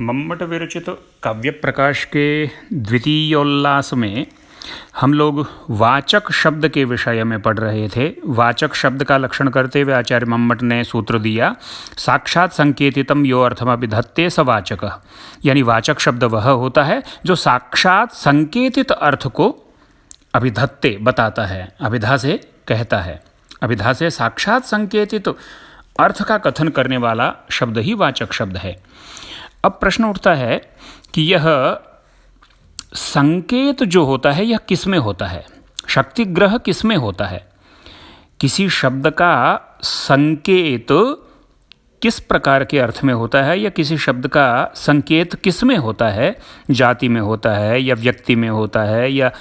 मम्मट विरचित काव्य प्रकाश के द्वितीयोल्लास में हम लोग वाचक शब्द के विषय में पढ़ रहे थे। वाचक शब्द का लक्षण करते हुए आचार्य मम्मट ने सूत्र दिया, साक्षात संकेतितम यो अर्थमभिधत्ते स वाचक। यानी वाचक शब्द वह होता है जो साक्षात संकेतित अर्थ को अभिधत्ते बताता है, अभिधा से कहता है, अभिधा से साक्षात संकेतित अर्थ का कथन करने वाला शब्द ही वाचक शब्द है। अब प्रश्न उठता है कि यह संकेत जो होता है यह किस में होता है, शक्तिग्रह किस में होता है। किसी शब्द का संकेत किस प्रकार के अर्थ में होता है या किसी शब्द का संकेत किस में होता है, जाति में होता है या व्यक्ति में होता है या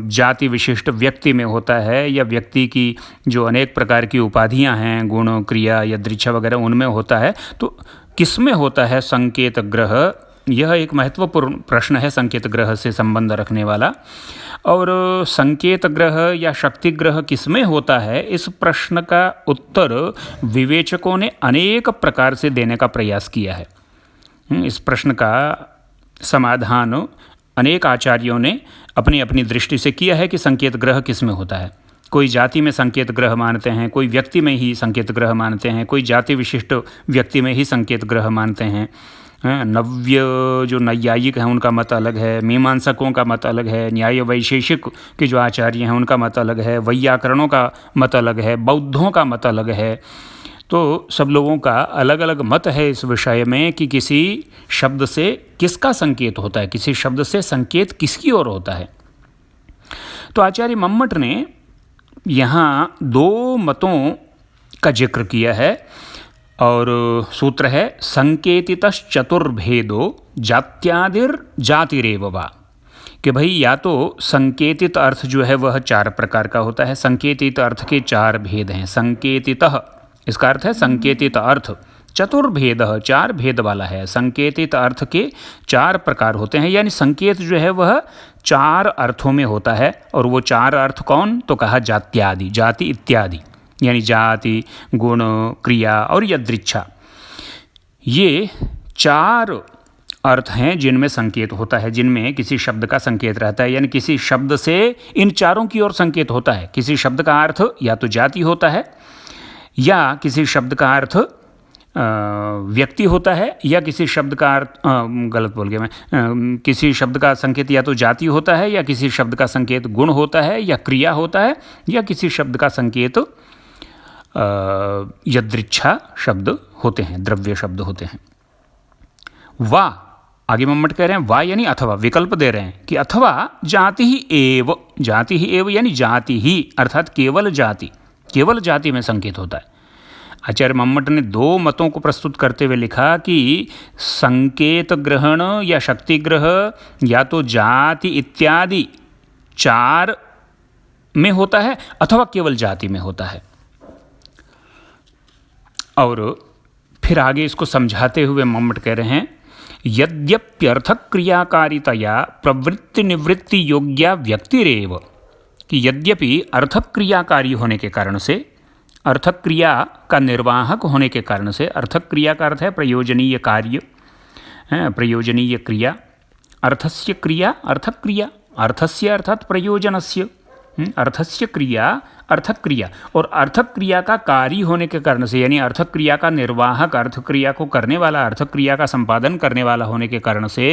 जाति विशिष्ट व्यक्ति में होता है या व्यक्ति की जो अनेक प्रकार की उपाधियां हैं, गुण, क्रिया या दृच्छा वगैरह, उनमें होता है। तो किस में होता है संकेत ग्रह, यह एक महत्वपूर्ण प्रश्न है संकेत ग्रह से संबंध रखने वाला। और संकेत ग्रह या शक्ति ग्रह किस में होता है, इस प्रश्न का उत्तर विवेचकों ने अनेक प्रकार से देने का प्रयास किया है। इस प्रश्न का समाधान अनेक आचार्यों ने अपनी अपनी दृष्टि से किया है कि संकेत ग्रह किस में होता है। कोई जाति में संकेत ग्रह मानते हैं, कोई व्यक्ति में ही संकेत ग्रह मानते हैं, कोई जाति विशिष्ट व्यक्ति में ही संकेत ग्रह मानते हैं। नव्य जो नैयायिक हैं उनका मत अलग है, मीमांसकों का मत अलग है, न्याय वैशेषिक के जो आचार्य हैं उनका मत अलग है, वैयाकरणों का मत अलग है, बौद्धों का मत अलग है। तो सब लोगों का अलग अलग मत है इस विषय में कि किसी शब्द से किसका संकेत होता है, किसी शब्द से संकेत किसकी ओर होता है। तो आचार्य मम्मट ने यहाँ दो मतों का जिक्र किया है और सूत्र है संकेतितश्चतुर्भेदो जात्यादिर जातिरेव वा, कि भाई या तो संकेतित अर्थ जो है वह चार प्रकार का होता है। संकेतित अर्थ के चार भेद हैं। संकेतितः इसका अर्थ है संकेतित अर्थ, चतुर्भेद चार भेद वाला है। संकेतित अर्थ के चार प्रकार होते हैं, यानी संकेत जो है वह चार अर्थों में होता है। और वो चार अर्थ कौन, तो कहा जात्यादि, जाति इत्यादि, यानी जाति, गुण, क्रिया और यदृच्छा, ये चार अर्थ हैं जिनमें संकेत होता है, जिनमें किसी शब्द का संकेत रहता है। यानी किसी शब्द से इन चारों की ओर संकेत होता है। किसी शब्द का अर्थ या तो जाति होता है, या किसी शब्द का अर्थ व्यक्ति होता है, या किसी शब्द का अर्थ गलत बोल गया मैं, किसी शब्द का संकेत या तो जाति होता है, या किसी शब्द का संकेत गुण होता है या क्रिया होता है, या किसी शब्द का संकेत यदृच्छा शब्द होते हैं, द्रव्य शब्द होते हैं। वा, आगे मम्मट कह रहे हैं वा यानी अथवा, विकल्प दे रहे हैं कि अथवा जाति ही एव, जाति ही एव यानी जाति ही अर्थात केवल जाति, केवल जाति में संकेत होता है। आचार्य मम्मट ने दो मतों को प्रस्तुत करते हुए लिखा कि संकेत ग्रहण या शक्ति ग्रह या तो जाति इत्यादि चार में होता है अथवा केवल जाति में होता है। और फिर आगे इसको समझाते हुए मम्मट कह रहे हैं यद्यप्यर्थक क्रियाकारितया प्रवृत्ति निवृत्ति योग्या व्यक्तिरेव, कि यद्यपि अर्थक क्रियाकारी होने के कारण से, अर्थक क्रिया का निर्वाहक होने के कारण से, अर्थक क्रिया का अर्थ है प्रयोजनीय कार्य, प्रयोजनीय क्रिया, अर्थस्य क्रिया अर्थक क्रिया, अर्थस्य अर्थात प्रयोजनस्य, अर्थस्य क्रिया अर्थक क्रिया, और अर्थक क्रिया का कार्य होने के कारण से, यानी अर्थक क्रिया का निर्वाहक, अर्थ क्रिया को करने वाला, अर्थक क्रिया का संपादन करने वाला होने के कारण से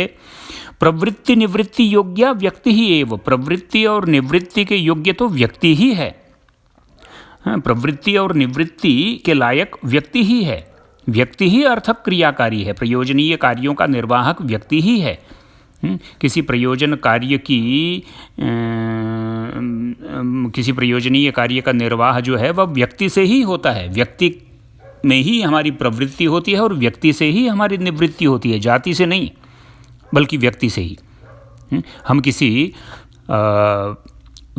प्रवृत्ति निवृत्ति योग्य व्यक्ति ही एव, प्रवृत्ति और निवृत्ति के योग्य तो व्यक्ति ही है, प्रवृत्ति और निवृत्ति के लायक व्यक्ति ही है, व्यक्ति ही अर्थक क्रियाकारी है, प्रयोजनीय कार्यों का निर्वाहक व्यक्ति ही है। किसी प्रयोजन कार्य की किसी प्रयोजनीय कार्य का निर्वाह जो है वह व्यक्ति से ही होता है, व्यक्ति में ही हमारी प्रवृत्ति होती है और व्यक्ति से ही हमारी निवृत्ति होती है, जाति से नहीं बल्कि व्यक्ति से ही। हम किसी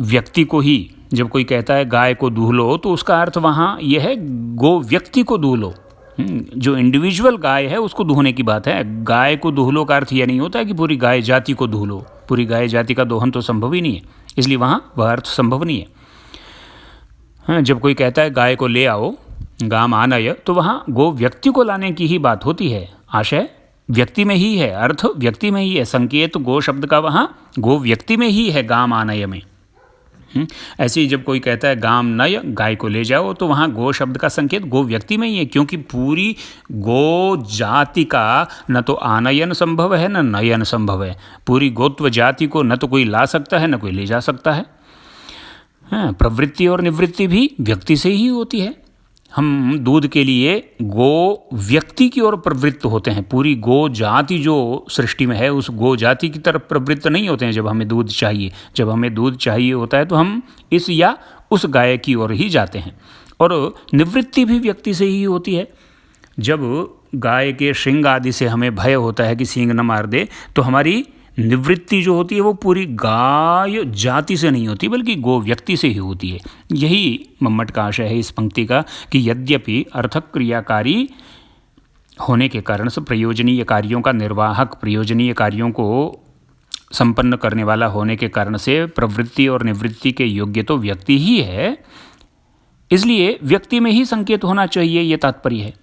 व्यक्ति को ही, जब कोई कहता है गाय को दूह लो, तो उसका अर्थ वहाँ यह है गो व्यक्ति को दूह लो, जो इंडिविजुअल गाय है उसको दूहने की बात है। गाय को दूह लो का अर्थ यह नहीं होता है कि पूरी गाय जाति को दूह लो, पूरी गाय जाति का दोहन तो संभव ही नहीं है, इसलिए वहाँ वह अर्थ संभव नहीं है। जब कोई कहता है गाय को ले आओ, गाम आनय, तो वहाँ गो व्यक्ति को लाने की ही बात होती है। आशय व्यक्ति में ही है, अर्थ व्यक्ति में ही है। संकेत गो शब्द का वहाँ गो व्यक्ति में ही है, गाम आनय में। ऐसे ही जब कोई कहता है गाम नय, गाय को ले जाओ, तो वहाँ गो शब्द का संकेत गो व्यक्ति में ही है, क्योंकि पूरी गो जाति का न तो आनयन संभव है न नयन संभव है। पूरी गोत्व जाति को न तो कोई ला सकता है न कोई ले जा सकता है। प्रवृत्ति और निवृत्ति भी व्यक्ति से ही होती है। हम दूध के लिए गो व्यक्ति की ओर प्रवृत्त होते हैं, पूरी गो जाति जो सृष्टि में है उस गो जाति की तरफ प्रवृत्त नहीं होते हैं जब हमें दूध चाहिए। जब हमें दूध चाहिए होता है तो हम इस या उस गाय की ओर ही जाते हैं। और निवृत्ति भी व्यक्ति से ही होती है। जब गाय के श्रृंग आदि से हमें भय होता है कि सींग न मार दे, तो हमारी निवृत्ति जो होती है वो पूरी गाय जाति से नहीं होती बल्कि गो व्यक्ति से ही होती है। यही मम्मट का आशय है इस पंक्ति का कि यद्यपि अर्थक क्रियाकारी होने के कारण से प्रयोजनीय कार्यों का निर्वाहक, प्रयोजनीय कार्यों को संपन्न करने वाला होने के कारण से प्रवृत्ति और निवृत्ति के योग्य तो व्यक्ति ही है, इसलिए व्यक्ति में ही संकेत होना चाहिए, ये तात्पर्य है।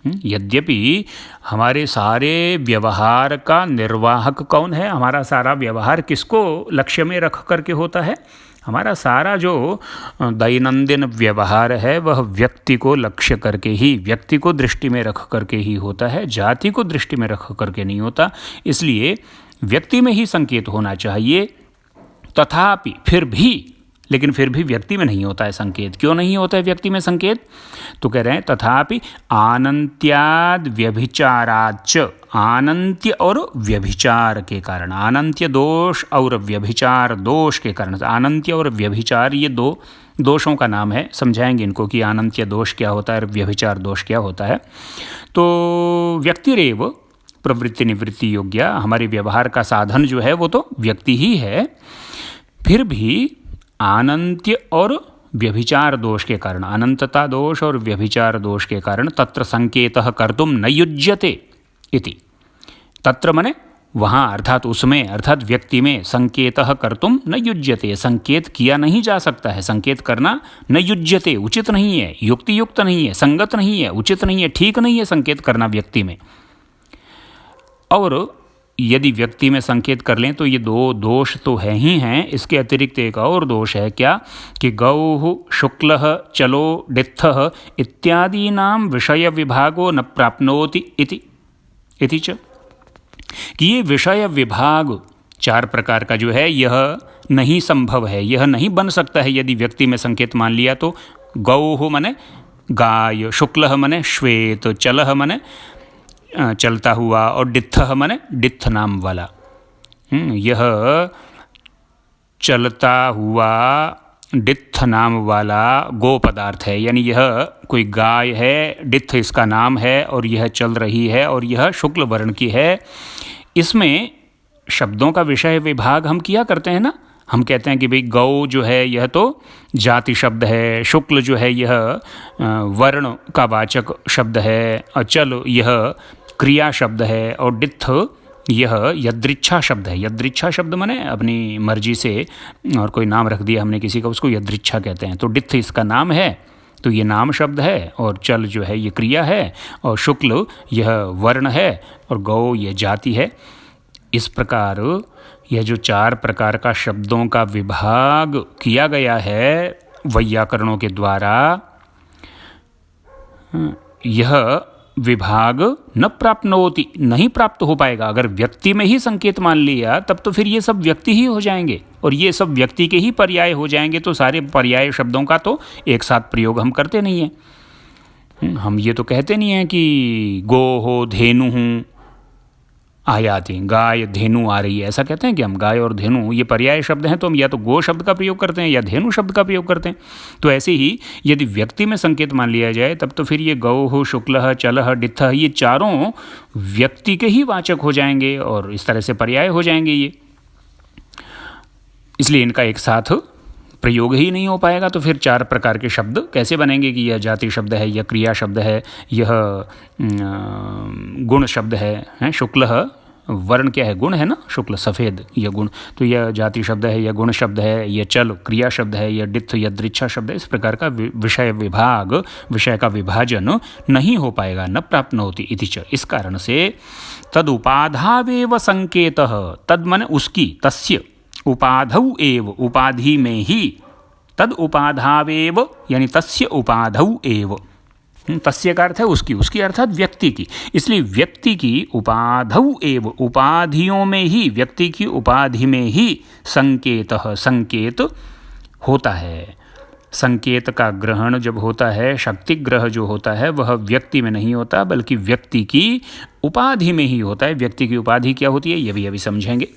यद्यपि हमारे सारे व्यवहार का निर्वाहक कौन है, हमारा सारा व्यवहार किसको लक्ष्य में रख करके होता है, हमारा सारा जो दैनंदिन व्यवहार है वह व्यक्ति को लक्ष्य करके ही, व्यक्ति को दृष्टि में रख करके ही होता है, जाति को दृष्टि में रख करके नहीं होता। इसलिए व्यक्ति में ही संकेत होना चाहिए। तथापि लेकिन फिर भी व्यक्ति में नहीं होता है संकेत। क्यों नहीं होता है व्यक्ति में संकेत? तो कह रहे हैं तथापि आनंत्याद व्यभिचाराच, आनंत्य और व्यभिचार के कारण, आनंत्य दोष और व्यभिचार दोष के कारण, आनंत्य और व्यभिचार ये दो दोषों का नाम है। समझाएंगे इनको कि आनंत्य दोष क्या होता है और व्यभिचार दोष क्या होता है। तो व्यक्तिरेव प्रवृत्ति निवृत्ति योग्य, हमारे व्यवहार का साधन जो है वो तो व्यक्ति ही है। फिर भी अनंत्य और व्यभिचार दोष के कारण, अनंतता दोष और व्यभिचार दोष के कारण तत्र संकेतः कर्तुम न युज्यते इति, तत्र मने वहाँ अर्थात उसमें, अर्थात व्यक्ति में संकेतः कर्तुम न युज्यते, संकेत किया नहीं जा सकता है। संकेत करना न युज्यते, उचित नहीं है, युक्ति युक्त नहीं है, संगत नहीं है, उचित नहीं है, ठीक नहीं है संकेत करना व्यक्ति में। और यदि व्यक्ति में संकेत कर लें तो ये दो दोष तो है ही हैं, इसके अतिरिक्त एक और दोष है क्या कि गौः शुक्लः चलो डित्थः इत्यादीनां विषय विभागो न प्राप्नोति इति च, कि ये विषय विभाग चार प्रकार का जो है यह नहीं संभव है, यह नहीं बन सकता है यदि व्यक्ति में संकेत मान लिया तो। गौः मने गाय, शुक्लः मने श्वेत, चलः मने चलता हुआ, और डित्थः मने डित्थ नाम वाला। यह चलता हुआ डित्थ नाम वाला गो पदार्थ है, यानी यह कोई गाय है, डित्थ इसका नाम है और यह चल रही है और यह शुक्ल वर्ण की है। इसमें शब्दों का विषय विभाग हम किया करते हैं ना, हम कहते हैं कि भाई गौ जो है यह तो जाति शब्द है, शुक्ल जो है यह वर्ण का वाचक शब्द है, अचल यह क्रिया शब्द है, और डित्थ यह यदृच्छा शब्द है। यदृच्छा शब्द माने अपनी मर्जी से और कोई नाम रख दिया हमने किसी का, उसको यदृच्छा कहते हैं। तो डित्थ इसका नाम है, तो ये नाम शब्द है, और चल जो है ये क्रिया है, और शुक्ल यह वर्ण है, और गौ यह जाति है। इस प्रकार यह जो चार प्रकार का शब्दों का विभाग किया गया है वैयाकरणों के द्वारा, यह विभाग न प्राप्नोति, नहीं प्राप्त हो पाएगा। अगर व्यक्ति में ही संकेत मान लिया तब तो फिर ये सब व्यक्ति ही हो जाएंगे, और ये सब व्यक्ति के ही पर्याय हो जाएंगे। तो सारे पर्याय शब्दों का तो एक साथ प्रयोग हम करते नहीं हैं। हम ये तो कहते नहीं हैं कि गो हो धेनु हूँ आयाति, गाय धेनु आ रही है, ऐसा कहते हैं कि हम गाय और धेनु ये पर्याय शब्द हैं तो हम या तो गो शब्द का प्रयोग करते हैं या धेनु शब्द का प्रयोग करते हैं। तो ऐसे ही यदि व्यक्ति में संकेत मान लिया जाए तब तो फिर ये गौः शुक्लः चलः डित्थः ये चारों व्यक्ति के ही वाचक हो जाएंगे और इस तरह से पर्याय हो जाएंगे ये। इसलिए इनका एक साथ प्रयोग ही नहीं हो पाएगा। तो फिर चार प्रकार के शब्द कैसे बनेंगे कि यह जाति शब्द है, यह क्रिया शब्द है, यह गुण शब्द है, शुक्लः वर्ण क्या है, गुण है ना, शुक्ल सफ़ेद, यह गुण। तो यह जाति शब्द है, यह गुण शब्द है, यह चल क्रिया शब्द है, यह डित्थ या दृच्छा शब्द है। इस प्रकार का विषय विभाग, विषय का विभाजन नहीं हो पाएगा, न प्राप्त होती इति च। इस कारण से तद उपाधावेव संकेतः, तद मन उसकी, तस्य उपाधौ एव, उपाधि में ही, तद उपाधावेव यानी तस्य उपाधौ एव, तस्य का अर्थ है उसकी, उसकी अर्थात व्यक्ति की। इसलिए व्यक्ति की उपाधौ एव, उपाधियों में ही, व्यक्ति की उपाधि में ही संकेतः, संकेत होता है। संकेत का ग्रहण जब होता है, शक्ति ग्रह जो होता है वह व्यक्ति में नहीं होता बल्कि व्यक्ति की उपाधि में ही होता है। व्यक्ति की उपाधि क्या होती है ये भी अभी समझेंगे।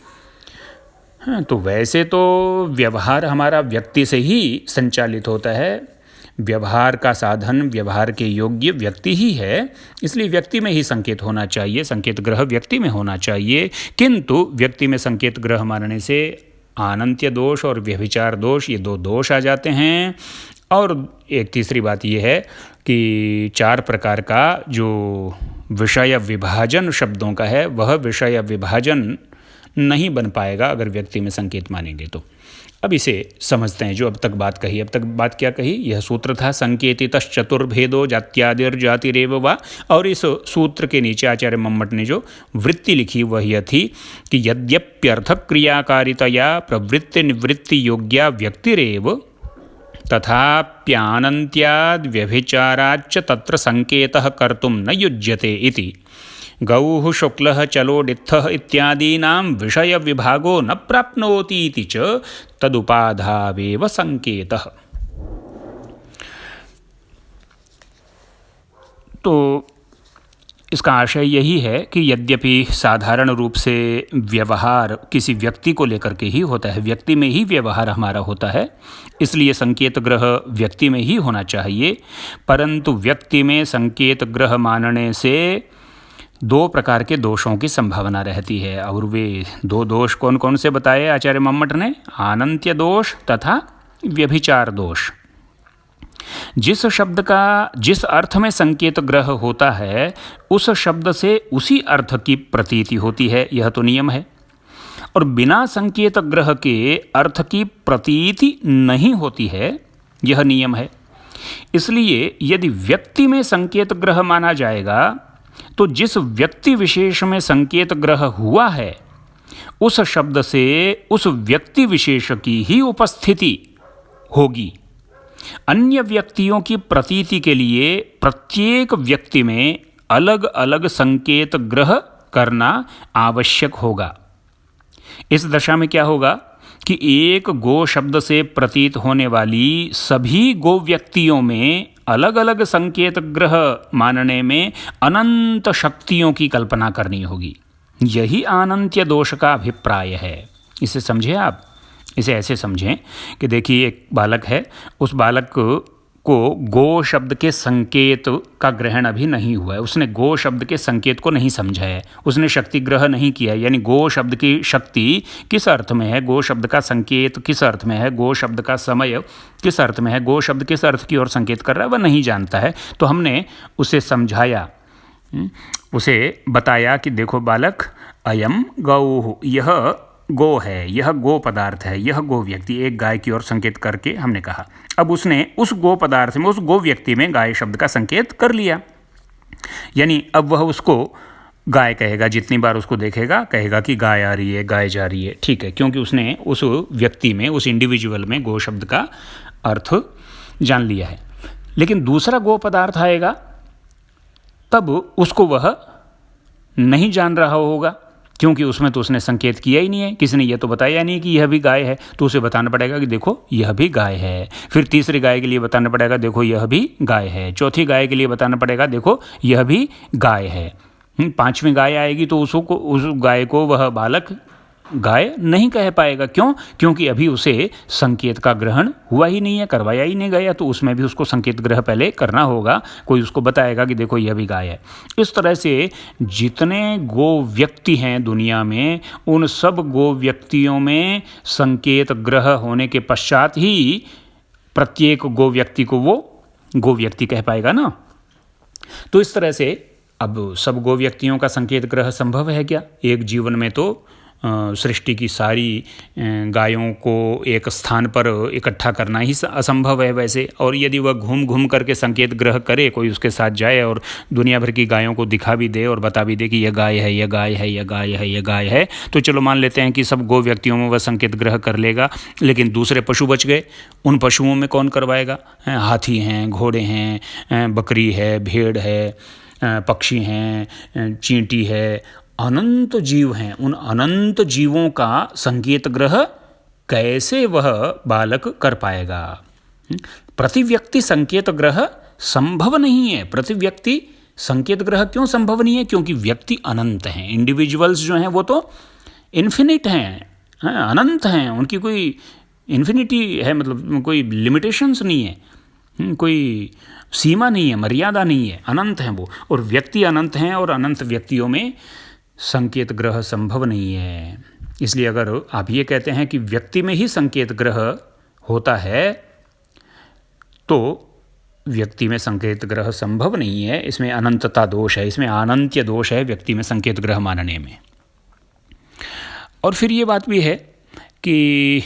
हाँ, तो वैसे तो व्यवहार हमारा व्यक्ति से ही संचालित होता है, व्यवहार का साधन, व्यवहार के योग्य व्यक्ति ही है, इसलिए व्यक्ति में ही संकेत होना चाहिए, संकेत ग्रह व्यक्ति में होना चाहिए। किंतु व्यक्ति में संकेत ग्रह मानने से आनंत्य दोष और व्यभिचार दोष, ये 2 दोष आ जाते हैं। और एक तीसरी बात ये है कि 4 प्रकार का जो विषय विभाजन शब्दों का है वह विषय विभाजन नहीं बन पाएगा अगर व्यक्ति में संकेत मानेंगे तो। अब इसे समझते हैं जो अब तक बात कही। अब तक बात क्या कही, यह सूत्र था संकेतितश्च चतुर्भेदो जात्यादिर्जातिरेव वा। और इस सूत्र के नीचे आचार्य मम्मट ने जो वृत्ति लिखी वह यह थी कि यद्यप्यर्थ क्रियाकारितया प्रवृत्ति निवृत्ति योग्या व्यक्तिरेव तथाप्यानन्त्याद् व्यभिचाराच्च तत्र संकेतः कर्तुं न युज्यते इति गौः शुक्लः चलो डित्थः इत्यादीनां विषय विभागो न प्राप्नोति इति च तदुपाधावेव संकेतः। तो इसका आशय यही है कि यद्यपि साधारण रूप से व्यवहार किसी व्यक्ति को लेकर के ही होता है, व्यक्ति में ही व्यवहार हमारा होता है, इसलिए संकेत ग्रह व्यक्ति में ही होना चाहिए। परंतु व्यक्ति में संकेत ग्रह मानने से 2 प्रकार के दोषों की संभावना रहती है। और वे 2 दोष कौन कौन से बताए आचार्य मम्मट ने, आनंत्य दोष तथा व्यभिचार दोष। जिस शब्द का जिस अर्थ में संकेत ग्रह होता है उस शब्द से उसी अर्थ की प्रतीति होती है, यह तो नियम है। और बिना संकेत ग्रह के अर्थ की प्रतीति नहीं होती है, यह नियम है। इसलिए यदि व्यक्ति में संकेत ग्रह माना जाएगा तो जिस व्यक्ति विशेष में संकेत ग्रह हुआ है उस शब्द से उस व्यक्ति विशेष की ही उपस्थिति होगी। अन्य व्यक्तियों की प्रतीति के लिए प्रत्येक व्यक्ति में अलग अलग संकेत ग्रह करना आवश्यक होगा। इस दशा में क्या होगा कि एक गो शब्द से प्रतीत होने वाली सभी गो व्यक्तियों में अलग अलग संकेत ग्रह मानने में अनंत शक्तियों की कल्पना करनी होगी। यही अनंत्य दोष का अभिप्राय है। इसे समझे आप, इसे ऐसे समझें कि देखिए एक बालक है, उस बालक को गो शब्द के संकेत का ग्रहण अभी नहीं हुआ है, उसने गो शब्द के संकेत को नहीं समझा है, उसने शक्ति ग्रह नहीं किया है। यानी गो शब्द की शक्ति किस अर्थ में है, गो शब्द का संकेत किस अर्थ में है, गो शब्द का समय किस अर्थ में है, गो शब्द किस अर्थ की ओर संकेत कर रहा है वह नहीं जानता है। तो हमने उसे समझाया, उसे बताया कि देखो बालक, अयम गौः, यह गो है, यह गो पदार्थ है, यह गो व्यक्ति, एक गाय की ओर संकेत करके हमने कहा। अब उसने उस गो पदार्थ में, उस गो व्यक्ति में गाय शब्द का संकेत कर लिया। यानी अब वह उसको गाय कहेगा, जितनी बार उसको देखेगा कहेगा कि गाय आ रही है, गाय जा रही है, ठीक है, क्योंकि उसने उस व्यक्ति में, उस इंडिविजुअल में गो शब्द का अर्थ जान लिया है। लेकिन दूसरा गो पदार्थ आएगा तब उसको वह नहीं जान रहा होगा, क्योंकि उसमें तो उसने संकेत किया ही नहीं है, किसी ने यह तो बताया नहीं कि यह भी गाय है। तो उसे बताना पड़ेगा कि देखो यह भी गाय है। फिर तीसरी गाय के लिए बताना पड़ेगा देखो यह भी गाय है। चौथी गाय के लिए बताना पड़ेगा देखो यह भी गाय है। 5वीं गाय आएगी तो उसको, उस गाय को वह बालक गाय नहीं कह पाएगा। क्यों? क्योंकि अभी उसे संकेत का ग्रहण हुआ ही नहीं है, करवाया ही नहीं गया। तो उसमें भी उसको संकेत ग्रह पहले करना होगा, कोई उसको बताएगा कि देखो यह भी गाय है। इस तरह से जितने गो व्यक्ति हैं दुनिया में, उन सब गो व्यक्तियों में संकेत ग्रह होने के पश्चात ही प्रत्येक गो व्यक्ति को वो गो व्यक्ति कह पाएगा ना। तो इस तरह से अब सब गो व्यक्तियों का संकेत ग्रह संभव है क्या? एक जीवन में तो सृष्टि की सारी गायों को एक स्थान पर इकट्ठा करना ही असंभव है वैसे, और यदि वह घूम घूम करके संकेत ग्रह करे, कोई उसके साथ जाए और दुनिया भर की गायों को दिखा भी दे और बता भी दे कि यह गाय है, यह गाय है, यह गाय है, यह गाय है, तो चलो मान लेते हैं कि सब गो व्यक्तियों में वह संकेत ग्रह कर लेगा, लेकिन दूसरे पशु बच गए। उन पशुओं में कौन करवाएगा? हाथी हैं, घोड़े हैं, बकरी है, भेड़ है, पक्षी हैं, चींटी है, अनंत जीव हैं। उन अनंत जीवों का संकेत ग्रह कैसे वह बालक कर पाएगा? प्रति व्यक्ति संकेत ग्रह संभव नहीं है। प्रति व्यक्ति संकेत ग्रह क्यों संभव नहीं है? क्योंकि व्यक्ति अनंत हैं, इंडिविजुअल्स जो हैं वो तो इन्फिनिट हैं, अनंत हैं, उनकी कोई इन्फिनिटी है, मतलब कोई लिमिटेशंस नहीं है, कोई सीमा नहीं है, मर्यादा नहीं है, अनंत हैं वो। और व्यक्ति अनंत हैं और अनंत व्यक्तियों में संकेत ग्रह संभव नहीं है। इसलिए अगर आप ये कहते हैं कि व्यक्ति में ही संकेत ग्रह होता है, तो व्यक्ति में संकेत ग्रह संभव नहीं है। इसमें अनंतता दोष है, इसमें अनंत्य दोष है व्यक्ति में संकेत ग्रह मानने में। और फिर ये बात भी है कि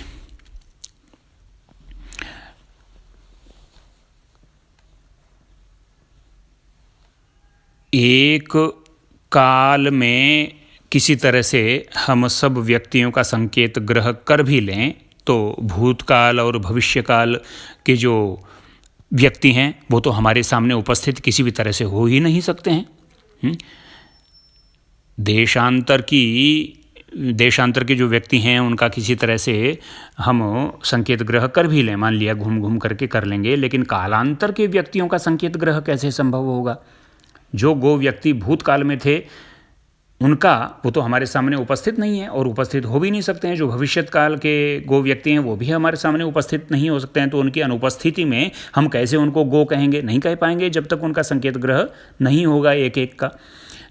एक काल में किसी तरह से हम सब व्यक्तियों का संकेत ग्रह कर भी लें, तो भूतकाल और भविष्यकाल के जो व्यक्ति हैं वो तो हमारे सामने उपस्थित किसी भी तरह से हो ही नहीं सकते हैं। देशांतर के जो व्यक्ति हैं उनका किसी तरह से हम संकेत ग्रह कर भी लें, मान लिया घूम घूम करके कर लेंगे, लेकिन कालांतर के व्यक्तियों का संकेत ग्रह कैसे संभव होगा? जो गो व्यक्ति भूतकाल में थे उनका वो तो हमारे सामने उपस्थित नहीं है और उपस्थित हो भी नहीं सकते हैं। जो भविष्यत काल के गो व्यक्ति हैं वो भी हमारे सामने उपस्थित नहीं हो सकते हैं, तो उनकी अनुपस्थिति में हम कैसे उनको गो कहेंगे? नहीं कह पाएंगे जब तक उनका संकेत ग्रह नहीं होगा एक एक का।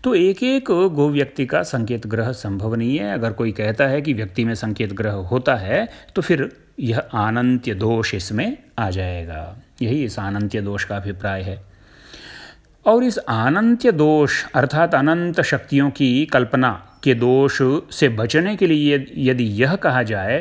तो एक एक गो व्यक्ति का संकेत ग्रह संभव नहीं है। अगर कोई कहता है कि व्यक्ति में संकेत ग्रह होता है तो फिर यह अनंत्य दोष इसमें आ जाएगा। यही इस अनंत्य दोष का अभिप्राय है। और इस अनंत्य दोष अर्थात अनंत शक्तियों की कल्पना के दोष से बचने के लिए यदि यह कहा जाए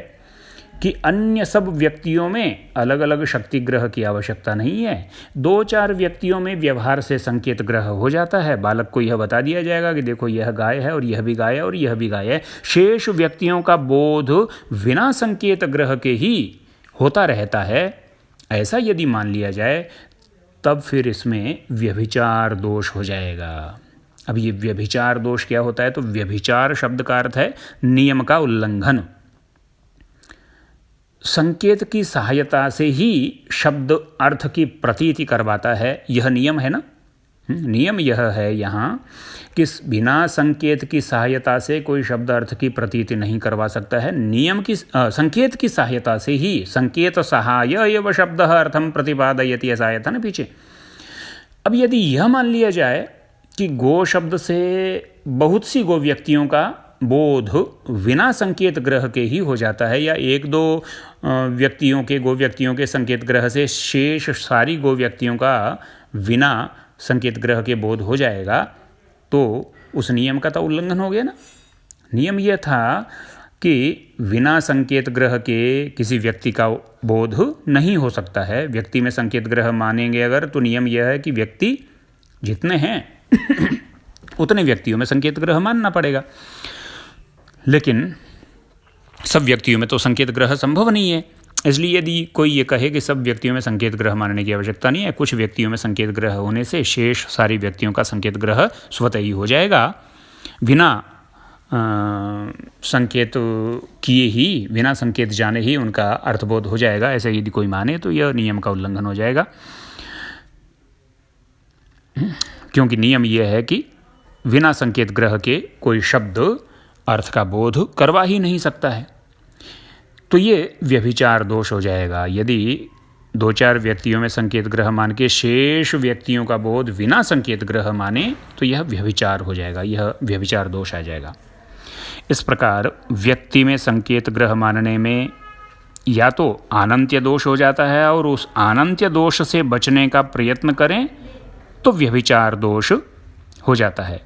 कि अन्य सब व्यक्तियों में अलग अलग शक्ति ग्रह की आवश्यकता नहीं है, 2-4 व्यक्तियों में व्यवहार से संकेत ग्रह हो जाता है, बालक को यह बता दिया जाएगा कि देखो यह गाय है और यह भी गाय है और यह भी गाय है, शेष व्यक्तियों का बोध बिना संकेत ग्रह के ही होता रहता है, ऐसा यदि मान लिया जाए तब फिर इसमें व्यभिचार दोष हो जाएगा। अब ये व्यभिचार दोष क्या होता है? तो व्यभिचार शब्द का अर्थ है नियम का उल्लंघन। संकेत की सहायता से ही शब्द अर्थ की प्रतीति करवाता है, यह नियम है ना। नियम यह है यहाँ कि बिना संकेत की सहायता से कोई शब्द अर्थ की प्रतीति नहीं करवा सकता है। नियम की संकेत की सहायता से ही, संकेत सहाय एव शब्द अर्थम प्रतिपादयति, ऐसा आया था ना पीछे। अब यदि यह मान लिया जाए कि गो शब्द से बहुत सी गो व्यक्तियों का बोध बिना संकेत ग्रह के ही हो जाता है, या 1-2 गो व्यक्तियों के संकेत ग्रह से शेष सारी गो व्यक्तियों का बिना संकेत ग्रह के बोध हो जाएगा, तो उस नियम का तो उल्लंघन हो गया ना। नियम यह था कि बिना संकेत ग्रह के किसी व्यक्ति का बोध नहीं हो सकता है। व्यक्ति में संकेत ग्रह मानेंगे अगर, तो नियम यह है कि व्यक्ति जितने हैं उतने व्यक्तियों में संकेत ग्रह मानना पड़ेगा। लेकिन सब व्यक्तियों में तो संकेत ग्रह संभव नहीं है। इसलिए यदि कोई ये कहे कि सब व्यक्तियों में संकेत ग्रह मानने की आवश्यकता नहीं है, कुछ व्यक्तियों में संकेत ग्रह होने से शेष सारी व्यक्तियों का संकेत ग्रह स्वतः ही हो जाएगा, बिना संकेत किए ही, बिना संकेत जाने ही उनका अर्थबोध हो जाएगा, ऐसे यदि कोई माने तो यह नियम का उल्लंघन हो जाएगा। क्योंकि नियम यह है कि बिना संकेत ग्रह के कोई शब्द अर्थ का बोध करवा ही नहीं सकता है, तो ये व्यभिचार दोष हो जाएगा। यदि 2-4 व्यक्तियों में संकेत ग्रह मान के शेष व्यक्तियों का बोध बिना संकेत ग्रह माने तो यह व्यभिचार हो जाएगा, यह व्यभिचार दोष आ जाएगा। इस प्रकार व्यक्ति में संकेत ग्रह मानने में या तो अनंत्य दोष हो जाता है, और उस अनंत्य दोष से बचने का प्रयत्न करें तो व्यभिचार दोष हो जाता है।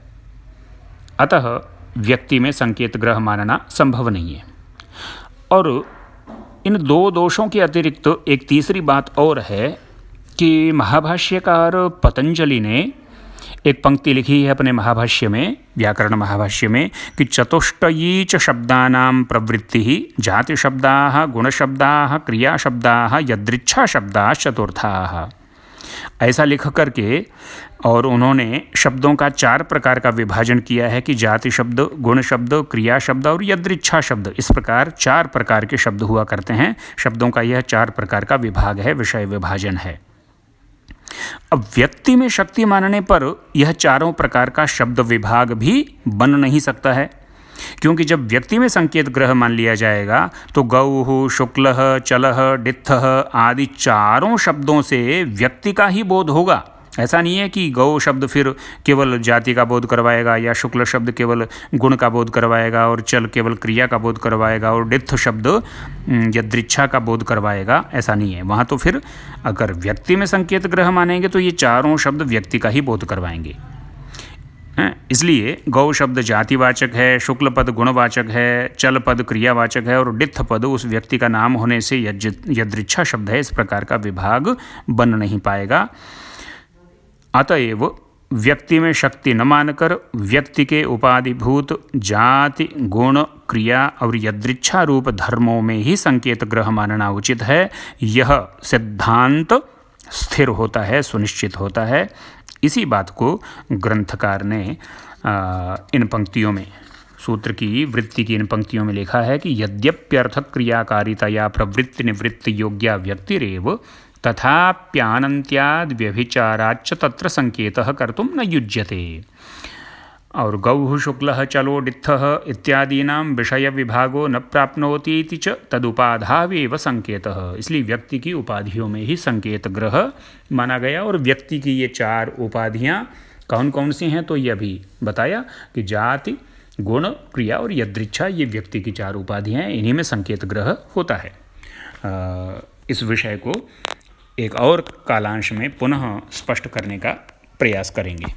अतः व्यक्ति में संकेत ग्रह मानना संभव नहीं है। और इन दो दोषों के अतिरिक्त एक तीसरी बात और है कि महाभाष्यकार पतंजलि ने एक पंक्ति लिखी है अपने महाभाष्य में, व्याकरण महाभाष्य में, कि चतुष्टयी च शब्दानां प्रवृत्ति जाति शब्दाः गुण शब्दाः क्रिया शब्दाः यदृच्छा शब्दाः चतुर्थाः। ऐसा लिख करके और उन्होंने शब्दों का 4 प्रकार का विभाजन किया है कि जाति शब्द, गुण शब्द, क्रिया शब्द और यदृच्छा शब्द, इस प्रकार 4 प्रकार के शब्द हुआ करते हैं। शब्दों का यह 4 प्रकार का विभाग है, विषय विभाजन है। अब व्यक्ति में शक्ति मानने पर यह चारों प्रकार का शब्द विभाग भी बन नहीं सकता है, क्योंकि जब व्यक्ति में संकेत ग्रह मान लिया जाएगा तो गौः, शुक्लः, चलः, डित्थः आदि चारों शब्दों से व्यक्ति का ही बोध होगा। ऐसा नहीं है कि गौ शब्द फिर केवल जाति का बोध करवाएगा, या शुक्ल शब्द केवल गुण का बोध करवाएगा, और चल केवल क्रिया का बोध करवाएगा, और डित्थ शब्द यदृच्छा का बोध करवाएगा। ऐसा नहीं है। वहाँ तो फिर अगर व्यक्ति में संकेत ग्रह मानेंगे तो ये चारों शब्द व्यक्ति का ही बोध करवाएंगे। इसलिए गौ शब्द जातिवाचक है, शुक्ल पद गुणवाचक है, चल पद क्रियावाचक है, और डित्थ पद उस व्यक्ति का नाम होने से यदृच्छा शब्द है। इस प्रकार का विभाग बन नहीं पाएगा। अतएव व्यक्ति में शक्ति न मानकर व्यक्ति के उपाधिभूत जाति, गुण, क्रिया और यदृच्छा रूप धर्मों में ही संकेत ग्रह मानना उचित है। यह सिद्धांत स्थिर होता है, सुनिश्चित होता है। इसी बात को ग्रंथकार ने इन पंक्तियों में, सूत्र की वृत्ति की इन पंक्तियों में लिखा है कि यद्यप्यर्थ क्रियाकारितया प्रवृत्ति निवृत्ति योग्या व्यक्तिरेव तथाप्यानन्त्याद् व्यभिचाराच्च तत्र संकेतः कर्तुं न युज्यते। और गौः, शुक्लः, चलो, डित्थः इत्यादीनां विषय विभागो न प्राप्नोति इति च तदुपाधावेव संकेतः। इसलिए व्यक्ति की उपाधियों में ही संकेत ग्रह माना गया। और व्यक्ति की ये 4 उपाधियाँ कौन कौन सी हैं, तो ये भी बताया कि जाति, गुण, क्रिया और यदृच्छा, ये व्यक्ति की 4 उपाधियाँ हैं। इन्हीं में संकेत ग्रह होता है। इस विषय को एक और कालांश में पुनः स्पष्ट करने का प्रयास करेंगे।